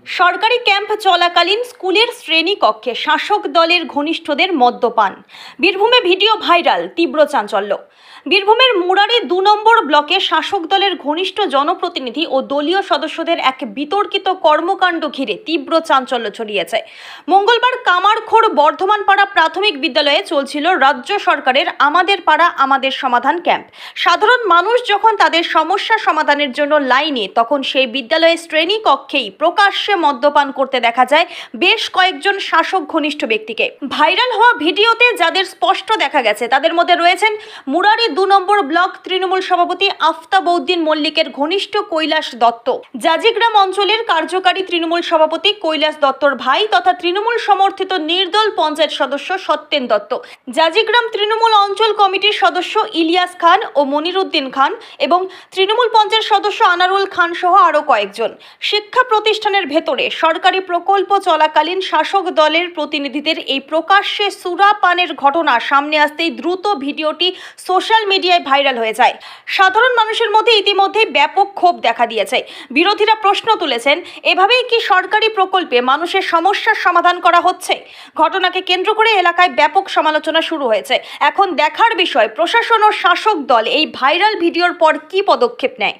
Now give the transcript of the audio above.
সরকারি ক্যাম্প চলাকালীন স্কুলের শ্রেণীকক্ষে শাসক দলের ঘনিষ্ঠদের মদ্যপান। বীরভূমে ভিডিও ভাইরাল, তীব্র চাঞ্চল্য। বীরভূমের মুরারি ২ নম্বর ব্লকে শাসক দলের ঘনিষ্ঠ জনপ্রতিনিধি ও দলীয় সদস্যদের এক বিতর্কিত কর্মকাণ্ড ঘিরে তীব্র চাঞ্চল্য ছড়িয়েছে। মঙ্গলবার কামারখোড় বর্ধমানপাড়া প্রাথমিক বিদ্যালয়ে চলছিল রাজ্য সরকারের আমাদের পাড়া আমাদের সমাধান ক্যাম্প। সাধারণ মানুষ যখন তাদের সমস্যা সমাধানের জন্য লাইনে, তখন সেই বিদ্যালয়ের শ্রেণীকক্ষেই প্রকাশ্যে মদ্যপান করতে দেখা যায় বেশ কয়েকজন শাসক ঘনিষ্ঠ ব্যক্তিকে। ভাইরাল হওয়া ভিডিওতে যাদের স্পষ্ট দেখা গেছে তাদের মধ্যে রয়েছেন মুরারি ২ নম্বর ব্লক তৃণমূল সভাপতি আফতাবউদ্দিন মল্লিকের ঘনিষ্ঠ কৈলাস দত্ত, জাজিগ্রাম অঞ্চলের কার্যকারী তৃণমূল সভাপতি কৈলাস দত্তর ভাই তথা তৃণমূল সমর্থিত নির্দল পঞ্চায়েত সদস্য সত্যেন দত্ত, জাজিগ্রাম তৃণমূল অঞ্চল কমিটির সদস্য ইলিয়াস খান ও মনিরুদ্দিন খান এবং তৃণমূল পঞ্চায়েত সদস্য আনারুল খান সহ আরও কয়েকজন। শিক্ষা প্রতিষ্ঠানের ভেতরে সরকারি প্রকল্প চলাকালীন শাসক দলের প্রতিনিধিদের এই প্রকাশ্যে সুরা পানের ঘটনা সামনে আসতেই দ্রুত ভিডিওটি সোশ্যাল মিডিয়ায় ভাইরাল হয়ে যায়। সাধারণ মানুষের মধ্যে ইতিমধ্যেই ব্যাপক ক্ষোভ দেখা দিয়েছে। বিরোধীরা প্রশ্ন তুলেছেন, এভাবেই কি সরকারি প্রকল্পে মানুষের সমস্যার সমাধান করা হচ্ছে? ঘটনাকে কেন্দ্র করে এলাকায় ব্যাপক সমালোচনা শুরু হয়েছে। এখন দেখার বিষয় প্রশাসন ও শাসক দল এই ভাইরাল ভিডিওর পর কি পদক্ষেপ নেয়।